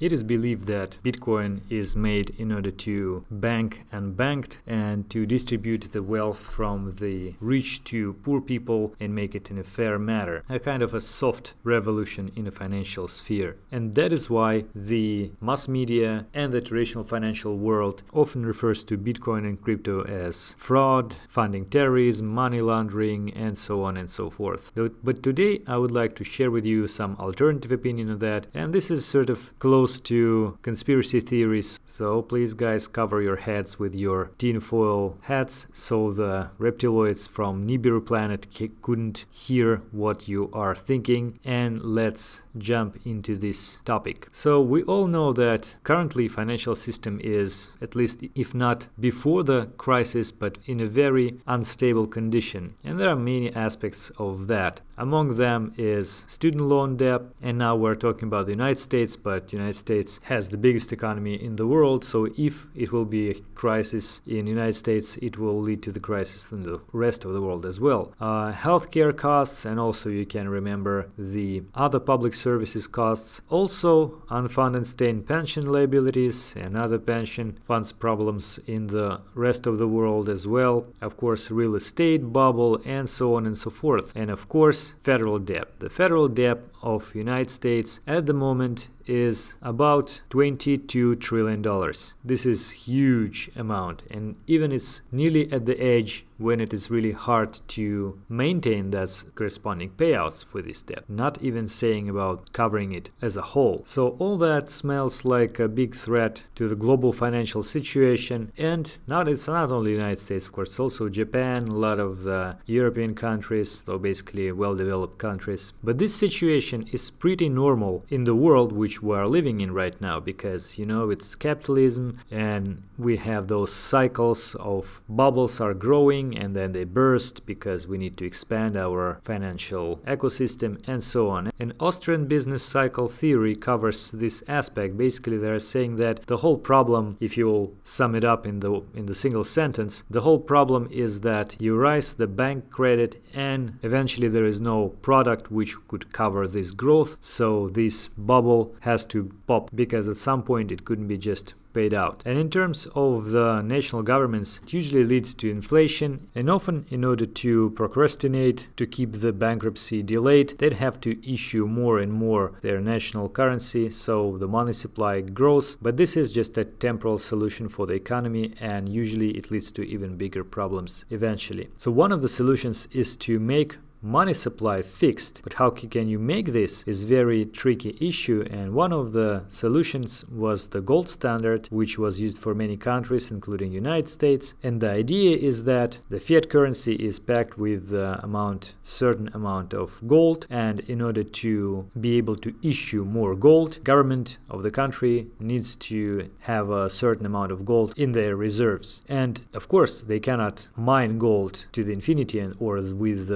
It is believed that Bitcoin is made in order to bank unbanked and to distribute the wealth from the rich to poor people and make it in a fair manner, a kind of a soft revolution in the financial sphere. And that is why the mass media and the traditional financial world often refers to Bitcoin and crypto as fraud, funding terrorism, money laundering, and so on and so forth. But today I would like to share with you some alternative opinion of that, and this is sort of close to conspiracy theories, so please guys cover your heads with your tinfoil hats so the reptiloids from Nibiru planet couldn't hear what you are thinking, and let's jump into this topic. So we all know that currently financial system is, at least if not before the crisis, but in a very unstable condition, and there are many aspects of that. Among them is student loan debt, and now we're talking about the United States, but the United States has the biggest economy in the world, so if it will be a crisis in the United States, it will lead to the crisis in the rest of the world as well. Healthcare costs, and also you can remember the other public services costs, also unfunded state pension liabilities and other pension funds problems in the rest of the world as well, of course real estate bubble, and so on and so forth, and of course federal debt. The federal debt of United States at the moment is about $22 trillion. This is huge amount, and even it's nearly at the edge when it is really hard to maintain that corresponding payouts for this debt, not even saying about covering it as a whole. So all that smells like a big threat to the global financial situation, and it's not only the United States, of course, also Japan, a lot of the European countries, so basically well-developed countries. But this situation is pretty normal in the world which we are living in right now, because it's capitalism, and we have those cycles of bubbles are growing and then they burst because we need to expand our financial ecosystem and so on. And Austrian business cycle theory covers this aspect. Basically they are saying that the whole problem, if you sum it up in the single sentence, the whole problem is that you raise the bank credit and eventually there is no product which could cover this growth, so this bubble has to pop because at some point it couldn't be just paid out. And in terms of the national governments, it usually leads to inflation, and often in order to procrastinate, to keep the bankruptcy delayed, they'd have to issue more and more their national currency, so the money supply grows. But this is just a temporal solution for the economy, and usually it leads to even bigger problems eventually. So one of the solutions is to make money supply fixed, but how can you make this is very tricky issue, and one of the solutions was the gold standard, which was used for many countries including United States. And the idea is that the fiat currency is packed with certain amount of gold, and in order to be able to issue more gold, government of the country needs to have a certain amount of gold in their reserves, and of course they cannot mine gold to the infinity or with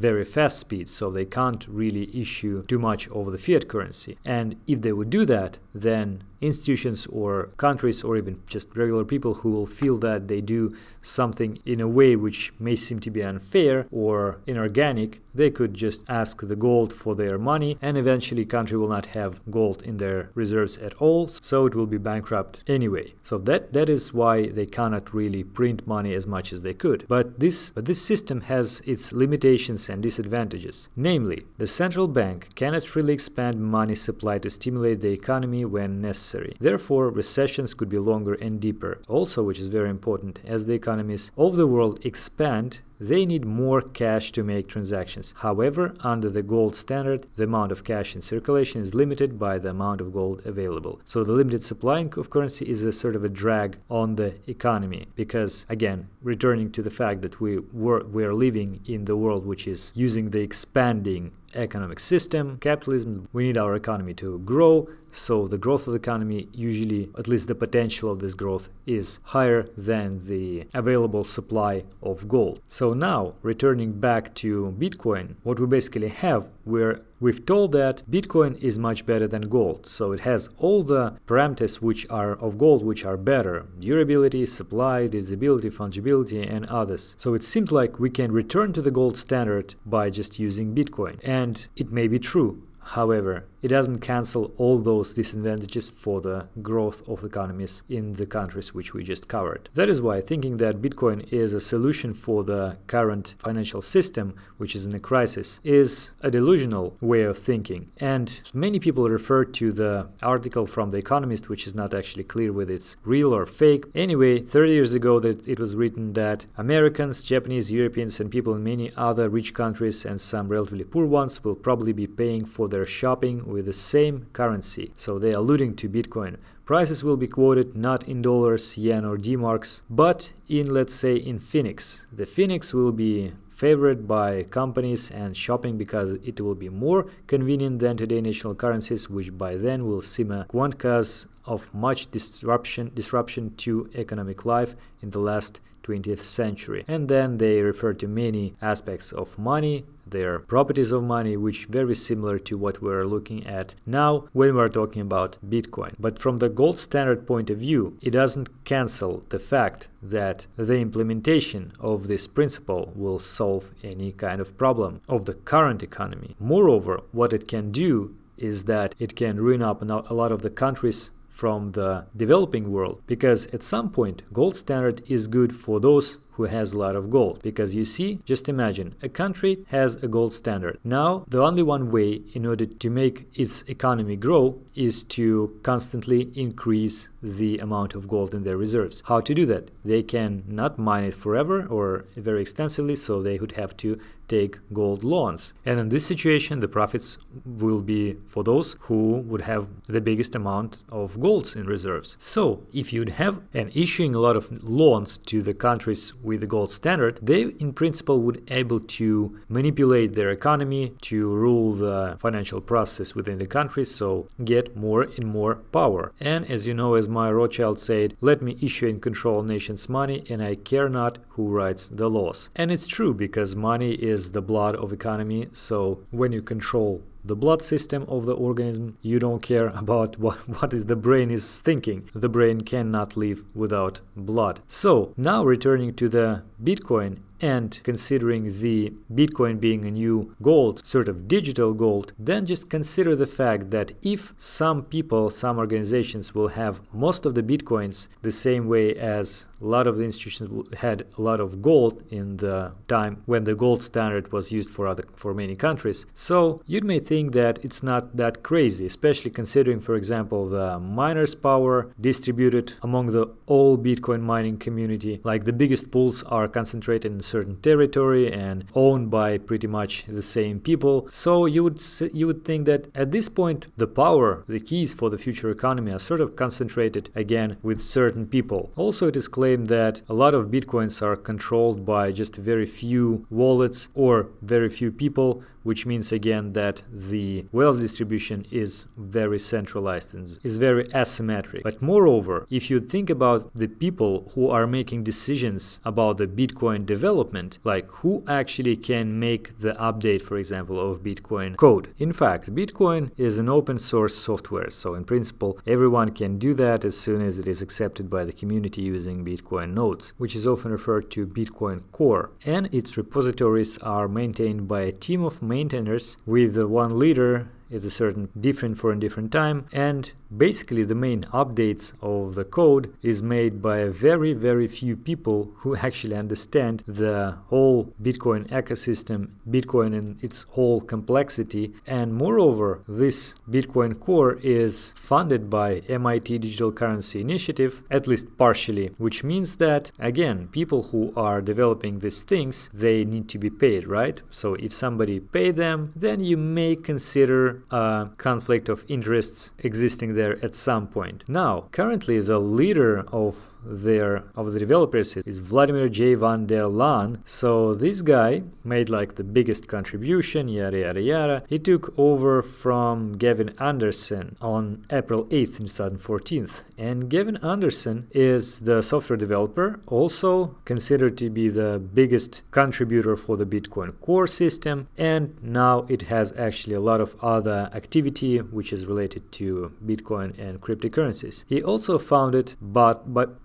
very fast speed, so they can't really issue too much of the fiat currency. And if they would do that, then institutions or countries or even just regular people who will feel that they do something in a way which may seem to be unfair or inorganic, they could just ask the gold for their money, and eventually country will not have gold in their reserves at all, so it will be bankrupt anyway. So that is why they cannot really print money as much as they could. But this system has its limitations and disadvantages. Namely, the central bank cannot freely expand money supply to stimulate the economy when necessary. Therefore, recessions could be longer and deeper. Also, which is very important, as the economies of the world expand, they need more cash to make transactions. However, under the gold standard, the amount of cash in circulation is limited by the amount of gold available. So the limited supply of currency is a sort of a drag on the economy, because again, returning to the fact that we are living in the world which is using the expanding economic system, capitalism, we need our economy to grow, so the growth of the economy usually, at least the potential of this growth, is higher than the available supply of gold. So now, returning back to Bitcoin, what we basically have, we've told that Bitcoin is much better than gold, so it has all the parameters which are of gold which are better: durability, supply, divisibility, fungibility, and others. So it seems like we can return to the gold standard by just using Bitcoin, and it may be true. However, it doesn't cancel all those disadvantages for the growth of economies in the countries which we just covered. That is why thinking that Bitcoin is a solution for the current financial system, which is in a crisis, is a delusional way of thinking. And many people refer to the article from The Economist, which is not actually clear whether it's real or fake. Anyway, 30 years ago that it was written that Americans, Japanese, Europeans, and people in many other rich countries and some relatively poor ones will probably be paying for their shopping with the same currency. So they are alluding to Bitcoin. Prices will be quoted not in dollars, yen, or D-marks, but in, let's say, in Phoenix. The Phoenix will be favored by companies and shopping because it will be more convenient than today's national currencies, which by then will seem a quant cause of much disruption to economic life in the last 20th century. And then they refer to many aspects of money, their properties of money, which very similar to what we're looking at now when we're talking about Bitcoin. But from the gold standard point of view, it doesn't cancel the fact that the implementation of this principle will solve any kind of problem of the current economy. Moreover, what it can do is that it can ruin up a lot of the countries from the developing world, because at some point gold standard is good for those who has a lot of gold. Because you see, just imagine a country has a gold standard. Now the only one way in order to make its economy grow is to constantly increase the amount of gold in their reserves. How to do that? They can not mine it forever or very extensively, so they would have to take gold loans. And in this situation, the profits will be for those who would have the biggest amount of golds in reserves. So if you'd have an issuing a lot of loans to the countries with the gold standard, they in principle would able to manipulate their economy, to rule the financial process within the country, so get more and more power. And as you know, as my Rothschild said, let me issue and control nation's money, and I care not who writes the laws. And it's true, because money is the blood of economy. So when you control the blood system of the organism, you don't care about what is the brain is thinking. The brain cannot live without blood. So now returning to the Bitcoin and considering the Bitcoin being a new gold, sort of digital gold, then just consider the fact that if some people, some organizations will have most of the Bitcoins the same way as a lot of the institutions had a lot of gold in the time when the gold standard was used for many countries. So you may think that it's not that crazy, especially considering, for example, the miners' power distributed among the all Bitcoin mining community. Like the biggest pools are concentrated in certain territory and owned by pretty much the same people. So you would think that at this point the power, the keys for the future economy are sort of concentrated again with certain people. Also, it is claimed that a lot of Bitcoins are controlled by just very few wallets or very few people, which means again that the wealth distribution is very centralized and is very asymmetric. But moreover, if you think about the people who are making decisions about the Bitcoin development, like who actually can make the update, for example, of Bitcoin code. In fact, Bitcoin is an open source software, so in principle everyone can do that as soon as it is accepted by the community using Bitcoin nodes, which is often referred to Bitcoin Core, and its repositories are maintained by a team of maintainers with one leader. It's a certain different for a different time, and basically the main updates of the code is made by a very few people who actually understand the whole Bitcoin ecosystem, Bitcoin and its whole complexity. And moreover, this Bitcoin Core is funded by MIT Digital Currency Initiative, at least partially, which means that again, people who are developing these things, they need to be paid, right? So if somebody pay them, then you may consider a conflict of interests existing there at some point. Now, currently the leader of the developers is Vladimir J. van der Laan. So this guy made like the biggest contribution, yada yada yada. He took over from Gavin Anderson on April 8th, 2014. And Gavin Anderson is the software developer, also considered to be the biggest contributor for the Bitcoin Core system. And now it has actually a lot of other activity which is related to Bitcoin and cryptocurrencies. He also founded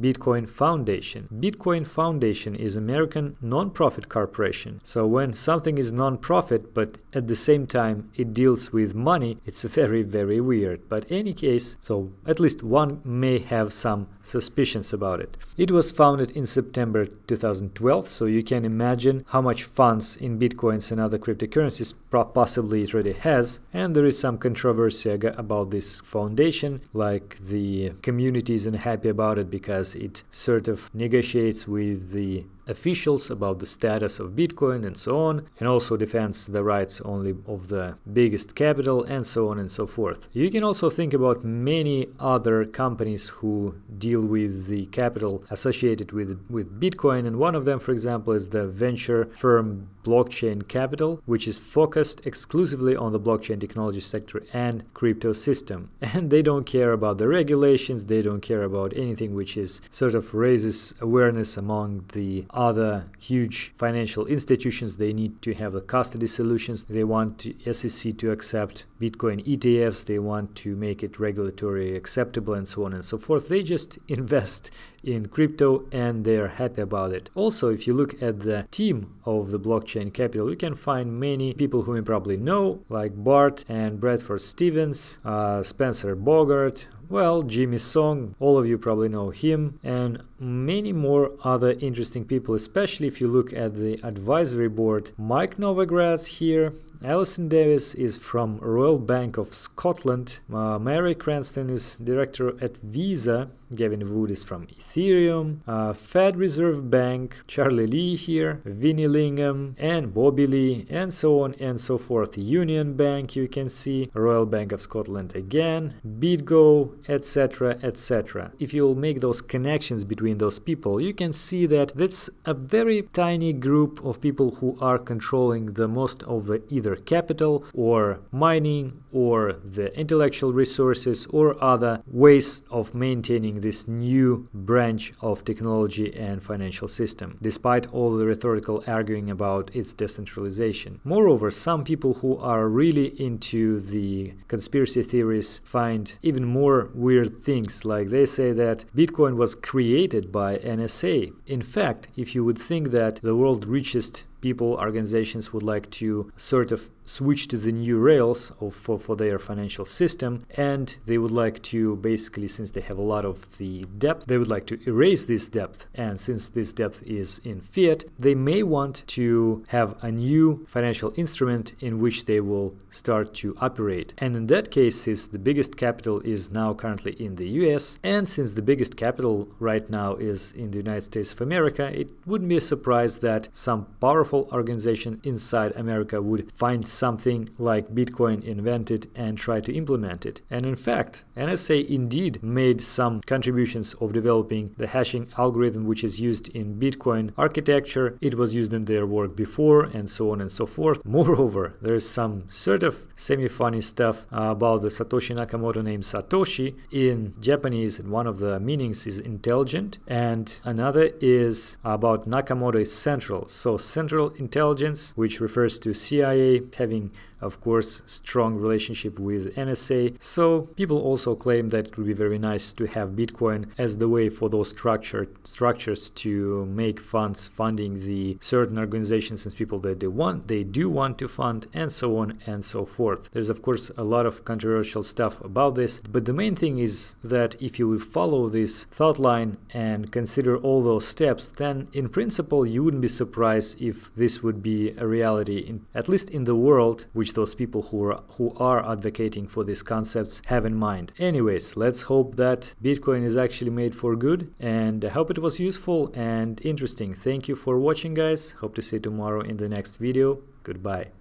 Bitcoin Foundation. Bitcoin Foundation is American non-profit corporation. So when something is non-profit but at the same time it deals with money, it's very, very weird. But any case, so at least one may have some suspicions about it. It was founded in September 2012, so you can imagine how much funds in Bitcoins and other cryptocurrencies possibly it already has. And there is some controversy about this foundation, like the community isn't happy about it because it sort of negotiates with the officials about the status of Bitcoin and so on, and also defends the rights only of the biggest capital and so on and so forth. You can also think about many other companies who deal with the capital associated with Bitcoin, and one of them, for example, is the venture firm Blockchain Capital, which is focused exclusively on the blockchain technology sector and crypto system. And they don't care about the regulations, they don't care about anything which is sort of raises awareness among the other huge financial institutions. They need to have the custody solutions. They want SEC to accept Bitcoin ETFs. They want to make it regulatory acceptable and so on and so forth. They just invest in crypto and they're happy about it. Also, if you look at the team of the Blockchain Capital, you can find many people whom you probably know, like Bart and Bradford Stevens, Spencer Bogart, well, Jimmy Song, all of you probably know him, and many more other interesting people, especially if you look at the advisory board. Mike Novogratz here, Alison Davis is from Royal Bank of Scotland, Mary Cranston is director at Visa, Gavin Wood is from Ethereum, Fed Reserve Bank, Charlie Lee here, Vinnie Lingham and Bobby Lee, and so on and so forth. Union Bank, you can see, Royal Bank of Scotland again, BitGo, etc, etc. If you'll make those connections between those people, you can see that that's a very tiny group of people who are controlling the most of the either capital or mining or the intellectual resources or other ways of maintaining this new branch of technology and financial system, despite all the rhetorical arguing about its decentralization. Moreover, some people who are really into the conspiracy theories find even more weird things, like they say that Bitcoin was created by NSA. In fact, if you would think that the world's richest people, organizations would like to sort of switch to the new rails for their financial system, and they would like to basically, since they have a lot of the debt, they would like to erase this debt, and since this debt is in fiat, they may want to have a new financial instrument in which they will start to operate. And in that case, since the biggest capital is now currently in the US, and since the biggest capital right now is in the United States of America, it wouldn't be a surprise that some powerful organization inside America would find something like Bitcoin invented and try to implement it. And in fact, NSA indeed made some contributions of developing the hashing algorithm which is used in Bitcoin architecture. It was used in their work before and so on and so forth. Moreover, there's some sort of semi-funny stuff about the Satoshi Nakamoto named Satoshi. In Japanese, one of the meanings is intelligent and another is about Nakamoto is central. So central intelligence, which refers to CIA having, of course, strong relationship with NSA. So people also claim that it would be very nice to have Bitcoin as the way for those structures to make funds funding the certain organizations and people that they do want to fund, and so on and so forth. There's of course a lot of controversial stuff about this, but the main thing is that if you will follow this thought line and consider all those steps, then in principle you wouldn't be surprised if this would be a reality, at least in the world, which those people who are advocating for these concepts have in mind. Anyways, let's hope that Bitcoin is actually made for good, and I hope it was useful and interesting. Thank you for watching, guys. Hope to see you tomorrow in the next video. Goodbye.